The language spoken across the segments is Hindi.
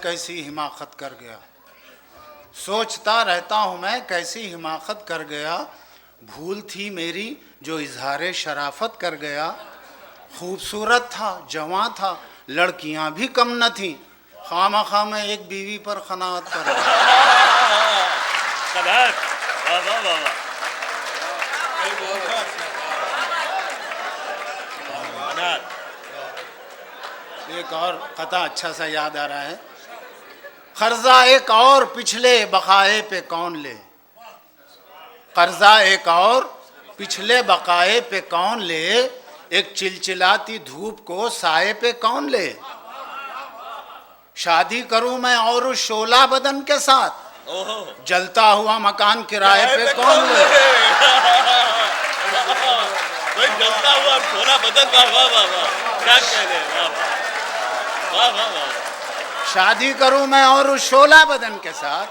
कैसी हिमाकत कर गया, सोचता रहता हूँ मैं कैसी हिमाकत कर गया, भूल थी मेरी जो इजहार शराफत कर गया। खूबसूरत था, जवां था, लड़कियां भी कम न थीं, खामखा मैं एक बीवी पर खनात कर गया। एक और कथा अच्छा सा याद आ रहा है। कर्जा एक और पिछले बकाए पे कौन ले, कर्जा एक और पिछले बकाए पे कौन ले, एक चिलचिलाती धूप को साए पे कौन ले। शादी करूं मैं और उस शोला बदन के साथ, जलता हुआ मकान किराए पे कौन ले। जलता हुआ शोला बदन, वाह वाह वाह वाह, क्या कह रहे हैं, वाह वाह वाह। शादी करूं मैं और उस शोला बदन के साथ,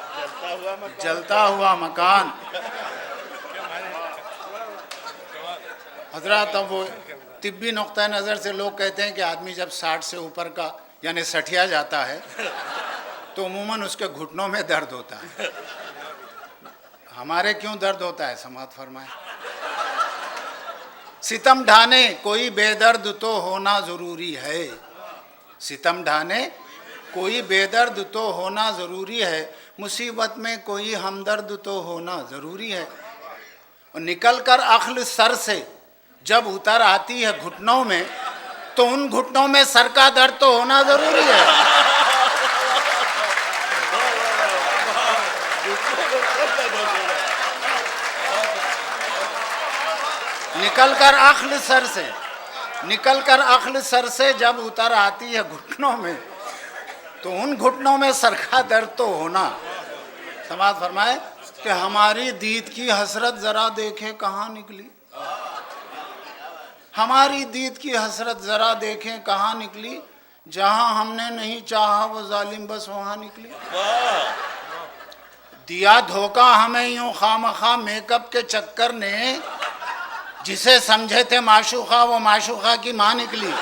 जलता हुआ मकान। हजरत, अब वो तिब्बी नुक्ता नज़र से लोग कहते हैं कि आदमी जब 60 से ऊपर का यानी सठिया जाता है तो अमूमन उसके घुटनों में दर्द होता है। हमारे क्यों दर्द होता है, समात फरमाए। सितम ढाने कोई बेदर्द तो होना ज़रूरी है, सितम ढाने कोई बेदर्द तो होना ज़रूरी है, मुसीबत में कोई हमदर्द तो होना ज़रूरी है। और निकल कर अक्ल सर से जब उतर आती है घुटनों में, तो उन घुटनों में सर का दर्द तो होना ज़रूरी है। निकल कर अक्ल सर से, निकल कर अक्ल सर से जब उतर आती है घुटनों में, तो उन घुटनों में सर का दर्द तो होना। समाज फरमाए कि हमारी दीद की हसरत जरा देखें कहाँ निकली, हमारी दीद की हसरत जरा देखें कहाँ निकली, जहाँ हमने नहीं चाहा वो जालिम बस वहाँ निकली। दिया धोखा हमें यूं खामखा मेकअप के चक्कर ने, जिसे समझे थे माशूका वो माशूका की माँ निकली।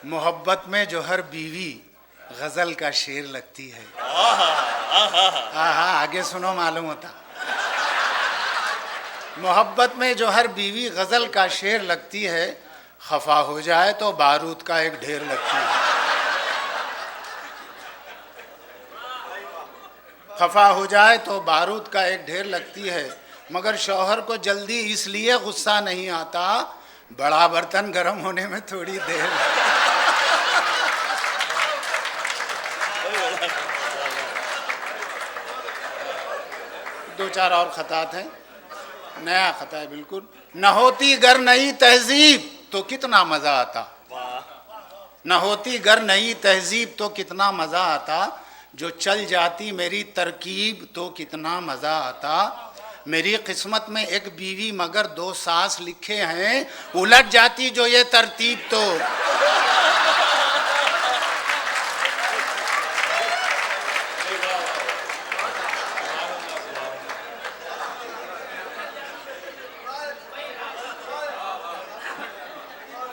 मोहब्बत में जो हर बीवी गजल का शेर लगती है। आगे सुनो, मालूम होता। मोहब्बत में जो हर बीवी गजल का शेर लगती है, खफा हो जाए तो बारूद का एक ढेर लगती है। खफा हो जाए तो बारूद का एक ढेर लगती है, मगर शौहर को जल्दी इसलिए गुस्सा नहीं आता, बड़ा बर्तन गर्म होने में थोड़ी देर। दो चार और खतात हैं, नया खता है बिल्कुल। न होती गर नई तहजीब तो कितना मजा आता, न होती गर नई तहजीब तो कितना मजा आता, जो चल जाती मेरी तरकीब तो कितना मजा आता। मेरी किस्मत में एक बीवी मगर 2 सास लिखे हैं, उलट जाती जो ये तरतीब तो।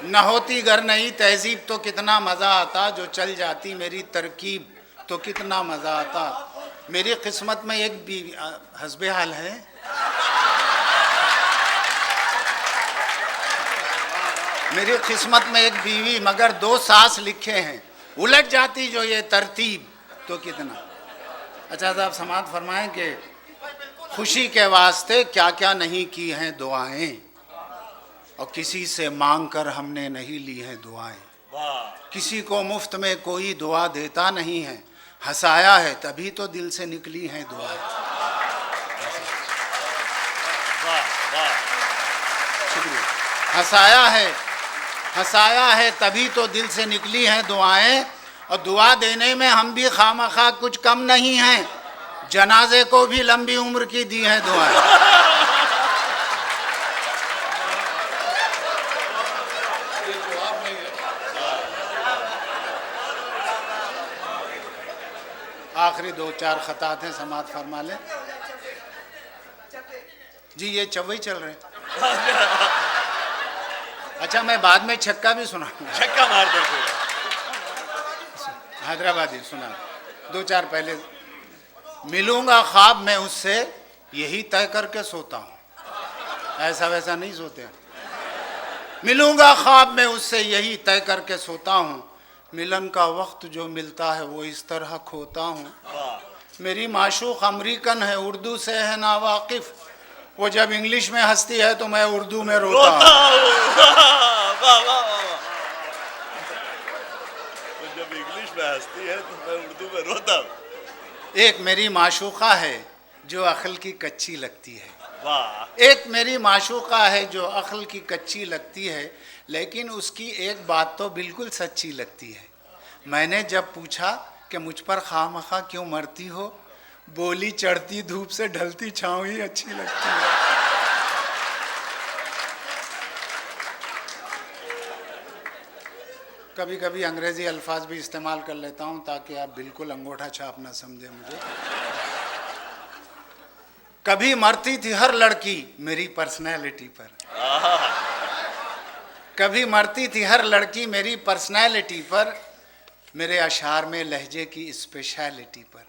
न होती गर नई तहजीब तो कितना मज़ा आता, जो चल जाती मेरी तरकीब तो कितना मज़ा आता। मेरी किस्मत में एक बीवी, हस्बे हाल है, मेरी किस्मत में एक बीवी मगर 2 सास लिखे हैं, उलट जाती जो ये तरतीब तो कितना। अच्छा साहब, समात फरमाएं कि खुशी के वास्ते क्या क्या नहीं की हैं दुआएं, और किसी से मांग कर हमने नहीं ली हैं दुआएं। किसी को मुफ्त में कोई दुआ देता नहीं है, हंसाया है तभी तो दिल से निकली हैं दुआएं। हंसाया है तभी तो दिल से निकली हैं दुआएं, और दुआ देने में हम भी खामखा कुछ कम नहीं हैं, जनाजे को भी लंबी उम्र की दी हैं दुआएं। आखिरी 2-4 खतात हैं, समात फरमा लें जी। ये चौवई चल रहे हैं। अच्छा, मैं बाद में छक्का भी सुनाऊंगा। छक्का मार देते। हैदराबादी सुना 2-4 पहले। मिलूंगा ख्वाब में उससे, यही तय करके सोता हूँ। ऐसा वैसा नहीं सोते हैं। मिलूंगा ख्वाब में उससे, यही तय करके सोता हूँ। मिलन का वक्त जो मिलता है वो इस तरह खोता हूँ। मेरी माशूक अमरीकन है, उर्दू से है ना वाकिफ। वो जब इंग्लिश में हंसती है तो मैं उर्दू में रोता हूँ। तो जब इंग्लिश में हंसती है तो मैं उर्दू में रोता हूँ। एक मेरी माशूका है जो अक्ल की कच्ची लगती है। वाह। एक मेरी माशूका है जो अक्ल की कच्ची लगती है, लेकिन उसकी एक बात तो बिल्कुल सच्ची लगती है। मैंने जब पूछा कि मुझ पर खामखा क्यों मरती हो, बोली चढ़ती धूप से ढलती छाँव ही अच्छी लगती है। कभी कभी अंग्रेजी अल्फाज भी इस्तेमाल कर लेता हूँ ताकि आप बिल्कुल अंगूठा छाप ना समझे मुझे। कभी मरती थी हर लड़की मेरी पर्सनैलिटी पर। कभी मरती थी हर लड़की मेरी पर्सनैलिटी पर, मेरे अशार में लहजे की स्पेशलिटी पर।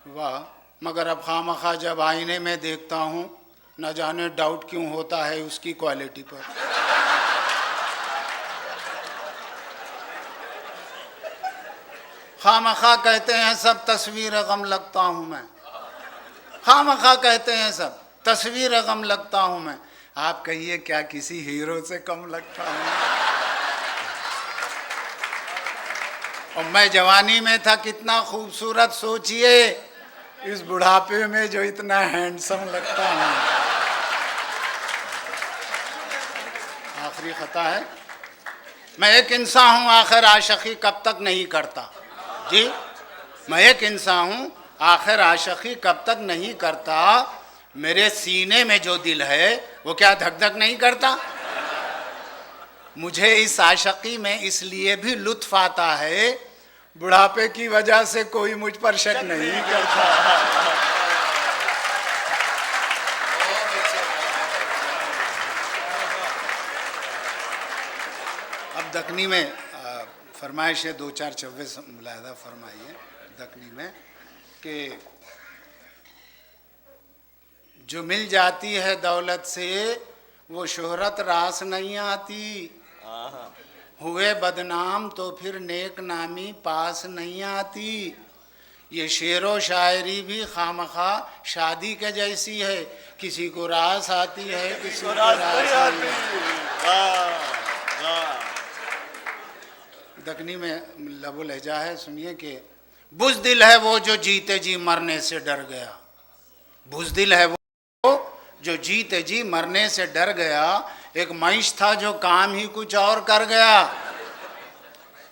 वाह, मगर अब खामखा जब आईने में देखता हूँ, न जाने डाउट क्यों होता है उसकी क्वालिटी पर। खामखा कहते हैं सब तस्वीर गम लगता हूँ मैं। खामखा कहते हैं सब तस्वीर गम लगता हूँ मैं। आप कहिए क्या किसी हीरो से कम लगता हूँ? और मैं जवानी में था कितना खूबसूरत, सोचिए इस बुढ़ापे में जो इतना हैंडसम लगता हूँ। आखिरी खता है। मैं एक इंसान हूँ आखिर आशिकी कब तक नहीं करता। जी, मैं एक इंसान हूँ आखिर आशिकी कब तक नहीं करता। मेरे सीने में जो दिल है वो क्या धक धक नहीं करता। मुझे इस आशिकी में इसलिए भी लुत्फ आता है, बुढ़ापे की वजह से कोई मुझ पर शक नहीं करता। अब दकनी में फरमाइश है, 2-4 चव्वे मुलाहदा फरमाइए दकनी में कि जो मिल जाती है दौलत से वो शोहरत रास नहीं आती। हुए बदनाम तो फिर नेक नामी पास नहीं आती। ये शेरो शायरी भी खामखा शादी के जैसी है, किसी को रास आती है किसी को रास नहीं आती। दकनी में लबो लहजा है, सुनिए कि बुज़दिल है वो जो जीते जी मरने से डर गया। बुज़दिल है वो जो जीते जी मरने से डर गया। एक मईश था जो काम ही कुछ और कर गया।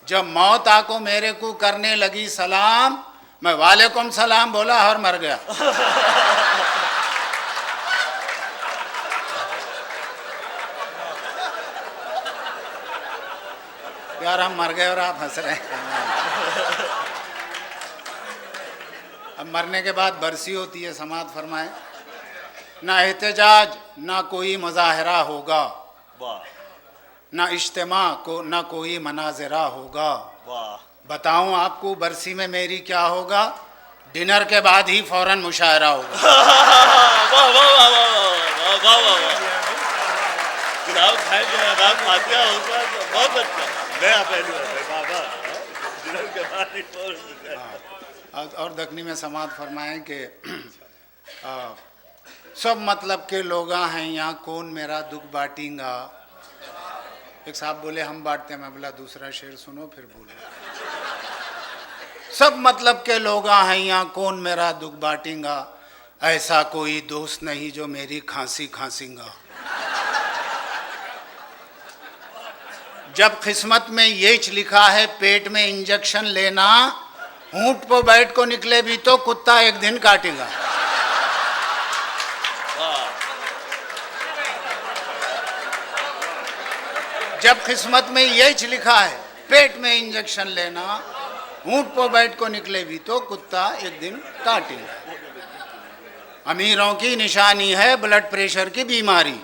जब मौत आको मेरे को करने लगी सलाम, मैं वालेकुम सलाम बोला और मर गया। यार हम मर गए और आप हंस रहे हैं। अब मरने के बाद बरसी होती है, समात फरमाए। ना एहतजाज ना कोई मुजाहरा होगा, ना इज्तिमा को ना कोई मनाजरा होगा। बताऊं आपको बरसी में मेरी क्या होगा? डिनर के बाद ही फौरन मुशायरा होगा। बहुत अच्छा नया पहलू है बाबा। डिनर के बाद ही फौरन। और दकनी में समात फरमाएं कि सब मतलब के लोग हैं यहाँ, कौन मेरा दुख बांटेगा। एक साहब बोले हम बांटते हैं, मैं बोला दूसरा शेर सुनो फिर बोलो। सब मतलब के लोग हैं यहाँ, कौन मेरा दुख बांटेगा। ऐसा कोई दोस्त नहीं जो मेरी खांसी खांसीगा। जब किस्मत में ये लिखा है पेट में इंजेक्शन लेना, ऊंट पर बैठ को निकले भी तो कुत्ता एक दिन काटेगा। जब किस्मत में यही लिखा है पेट में इंजेक्शन लेना, ऊंट पर बैठ को निकले भी तो कुत्ता एक दिन काटेगा। अमीरों की निशानी है ब्लड प्रेशर की बीमारी।